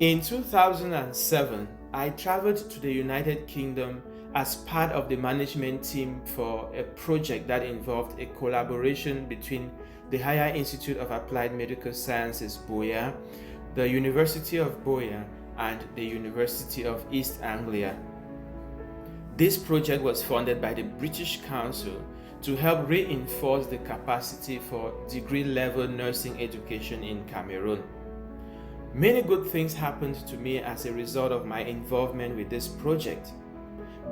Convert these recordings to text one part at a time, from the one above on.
In 2007, I traveled to the United Kingdom as part of the management team for a project that involved a collaboration between the Higher Institute of Applied Medical Sciences, Boya, the University of Boya, and the University of East Anglia. This project was funded by the British Council to help reinforce the capacity for degree-level nursing education in Cameroon. Many good things happened to me as a result of my involvement with this project,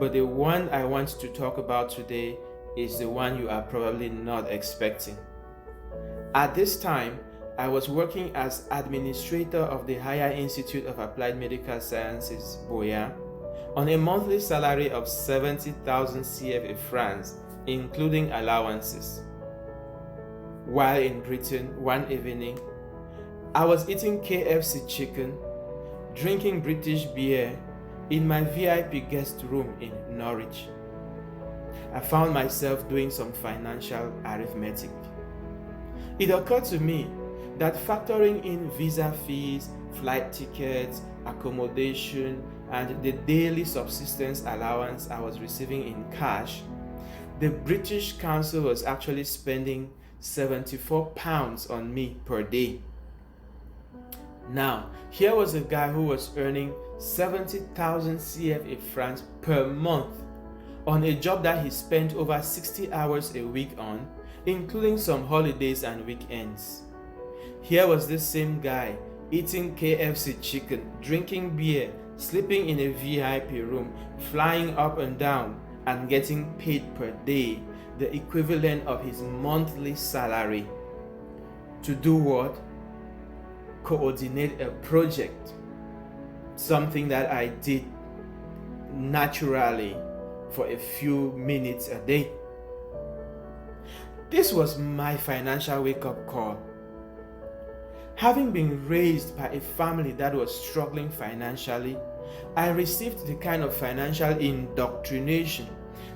but the one I want to talk about today is the one you are probably not expecting. At this time, I was working as administrator of the Higher Institute of Applied Medical Sciences, Boya, on a monthly salary of 70,000 CFA francs, including allowances. While in Britain one evening, I was eating KFC chicken, drinking British beer in my VIP guest room in Norwich. I found myself doing some financial arithmetic. It occurred to me that factoring in visa fees, flight tickets, accommodation, and the daily subsistence allowance I was receiving in cash, the British Council was actually spending £74 on me per day. Now, here was a guy who was earning 70,000 CFA francs per month on a job that he spent over 60 hours a week on, including some holidays and weekends. Here was this same guy eating KFC chicken, drinking beer, sleeping in a VIP room, flying up and down, and getting paid per day, the equivalent of his monthly salary. To do what? Coordinate a project, something that I did naturally for a few minutes a day. This was my financial wake-up call. Having been raised by a family that was struggling financially, I received the kind of financial indoctrination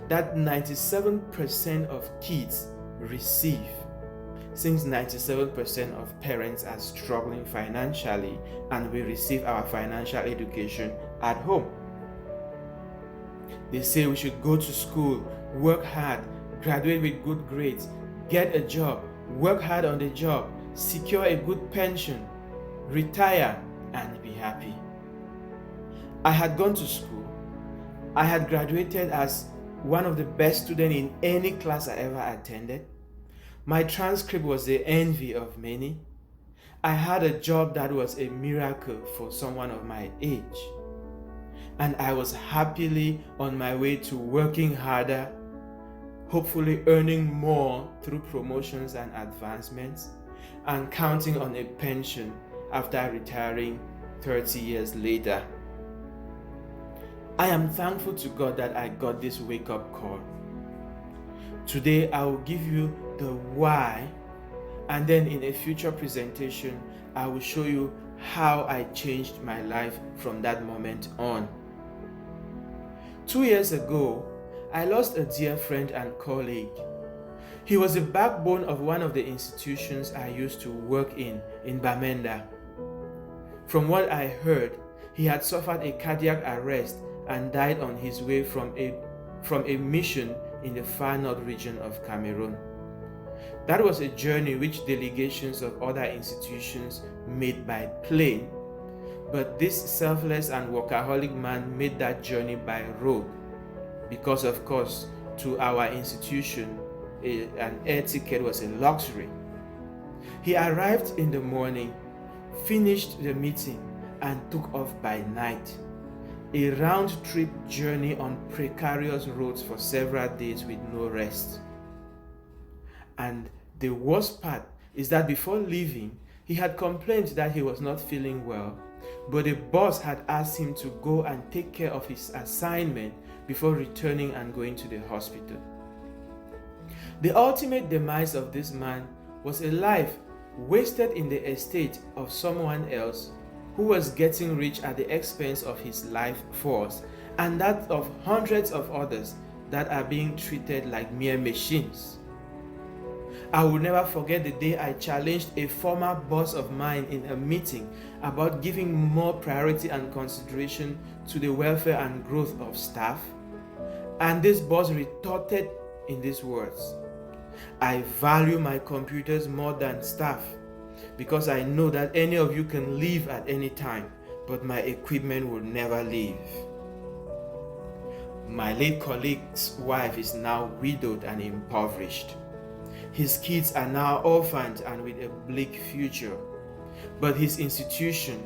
that 97% of kids receive, since 97% of parents are struggling financially and we receive our financial education at home. They say we should go to school, work hard, graduate with good grades, get a job, work hard on the job, secure a good pension, retire, and be happy. I had gone to school. I had graduated as one of the best students in any class I ever attended. My transcript was the envy of many. I had a job that was a miracle for someone of my age. And I was happily on my way to working harder, hopefully earning more through promotions and advancements, and counting on a pension after retiring 30 years later. I am thankful to God that I got this wake-up call. Today I will give you the why, and then in a future presentation I will show you how I changed my life from that moment on. 2 years ago, I lost a dear friend and colleague. He was the backbone of one of the institutions I used to work in Bamenda. From what I heard, he had suffered a cardiac arrest and died on his way from a mission in the far north region of Cameroon. That was a journey which delegations of other institutions made by plane, but this selfless and workaholic man made that journey by road because, of course, to our institution, an air ticket was a luxury. He arrived in the morning, finished the meeting, and took off by night. A round-trip journey on precarious roads for several days with no rest. And the worst part is that before leaving, he had complained that he was not feeling well, but the boss had asked him to go and take care of his assignment before returning and going to the hospital. The ultimate demise of this man was a life wasted in the estate of someone else who was getting rich at the expense of his life force and that of hundreds of others that are being treated like mere machines. I will never forget the day I challenged a former boss of mine in a meeting about giving more priority and consideration to the welfare and growth of staff. And this boss retorted in these words: "I value my computers more than staff because I know that any of you can leave at any time, but my equipment will never leave." My late colleague's wife is now widowed and impoverished. His kids are now orphaned and with a bleak future. But his institution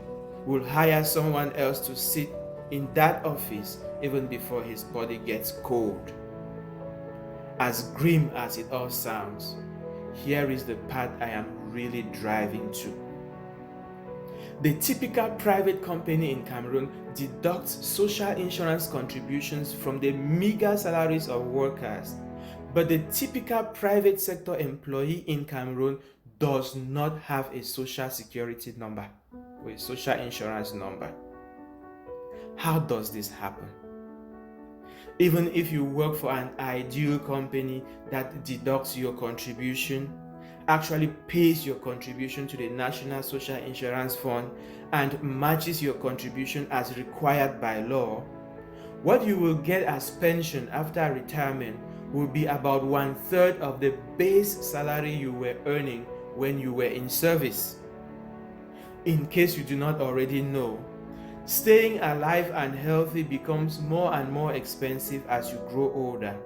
will hire someone else to sit in that office even before his body gets cold. As grim as it all sounds, here is the part I am really driving to. The typical private company in Cameroon deducts social insurance contributions from the meager salaries of workers, but the typical private sector employee in Cameroon does not have a social security number or a social insurance number. How does this happen? Even if you work for an ideal company that deducts your contribution, actually pays your contribution to the National Social Insurance Fund and matches your contribution as required by law, what you will get as pension after retirement will be about 1/3 of the base salary you were earning when you were in service. In case you do not already know, staying alive and healthy becomes more and more expensive as you grow older.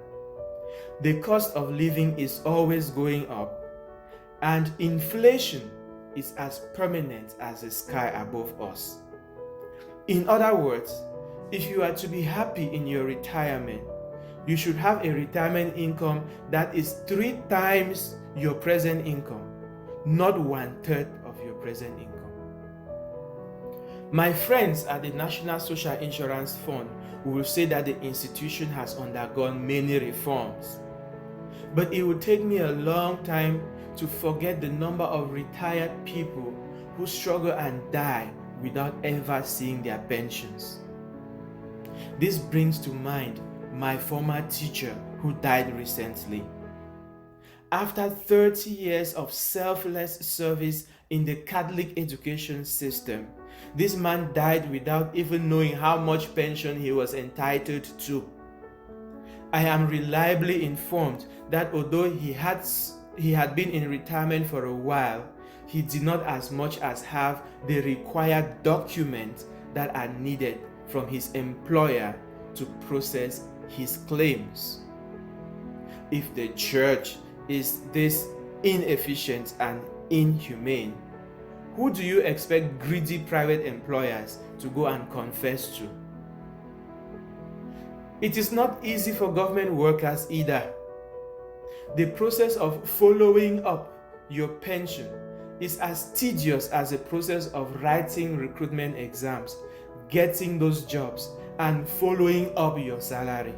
The cost of living is always going up, and inflation is as permanent as the sky above us. In other words, if you are to be happy in your retirement, you should have a retirement income that is 3 times your present income, not 1/3 of your present income. My friends at the National Social Insurance Fund will say that the institution has undergone many reforms, but it will take me a long time to forget the number of retired people who struggle and die without ever seeing their pensions. This brings to mind my former teacher who died recently. After 30 years of selfless service in the Catholic education system, this man died without even knowing how much pension he was entitled to. I am reliably informed that although he had been in retirement for a while, he did not as much as have the required documents that are needed from his employer to process his claims. If the church is this inefficient and inhumane, who do you expect greedy private employers to go and confess to? It is not easy for government workers either. The process of following up your pension is as tedious as the process of writing recruitment exams, getting those jobs, and following up your salary.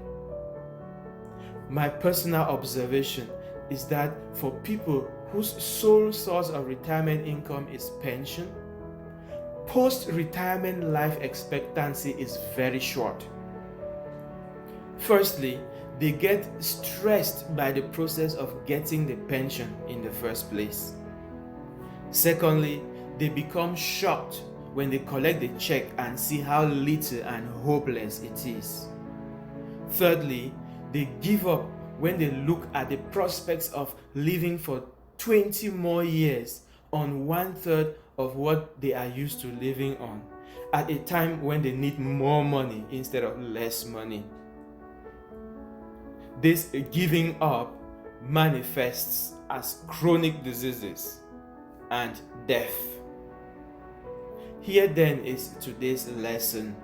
My personal observation is that for people whose sole source of retirement income is pension, post-retirement life expectancy is very short. Firstly, they get stressed by the process of getting the pension in the first place. Secondly, they become shocked when they collect the check and see how little and hopeless it is. Thirdly, they give up when they look at the prospects of living for 20 more years on 1/3 of what they are used to living on, at a time when they need more money instead of less money. This giving up manifests as chronic diseases and death. Here then is today's lesson.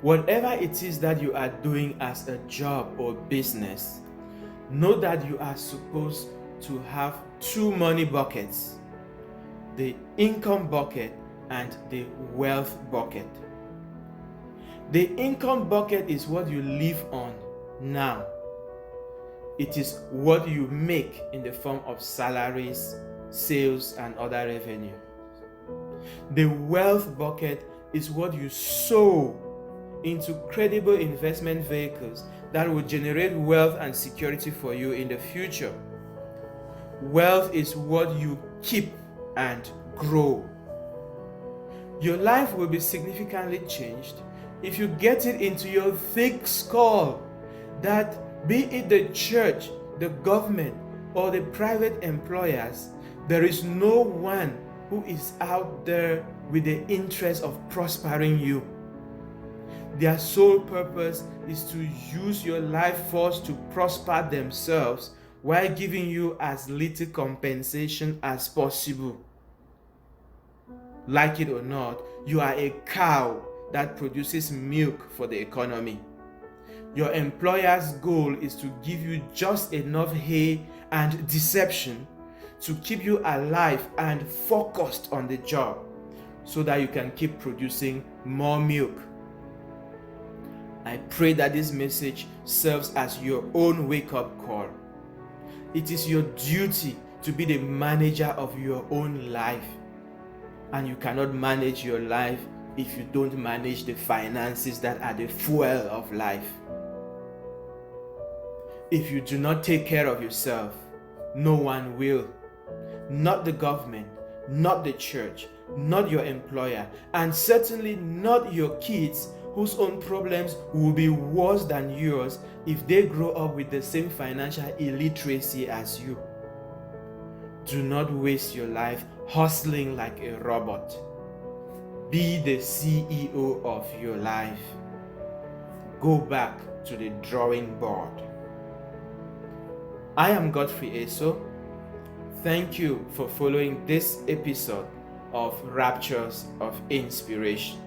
Whatever it is that you are doing as a job or business, know that you are supposed to have 2 money buckets: the income bucket and the wealth bucket. The income bucket is what you live on now. It is what you make in the form of salaries, sales, and other revenue. The wealth bucket is what you sow into credible investment vehicles that will generate wealth and security for you in the future. Wealth is what you keep and grow. Your life will be significantly changed if you get it into your thick skull that, be it the church, the government, or the private employers, there is no one who is out there with the interest of prospering you. Their sole purpose is to use your life force to prosper themselves while giving you as little compensation as possible. Like it or not, you are a cow that produces milk for the economy. Your employer's goal is to give you just enough hay and deception to keep you alive and focused on the job so that you can keep producing more milk. I pray that this message serves as your own wake-up call. It is your duty to be the manager of your own life. And you cannot manage your life if you don't manage the finances that are the fuel of life. If you do not take care of yourself, no one will. Not the government, not the church, not your employer, and certainly not your kids, whose own problems will be worse than yours if they grow up with the same financial illiteracy as you. Do not waste your life hustling like a robot. Be the CEO of your life. Go back to the drawing board. I am GodfreyEsoh. Thank you for following this episode of Raptures of Inspiration.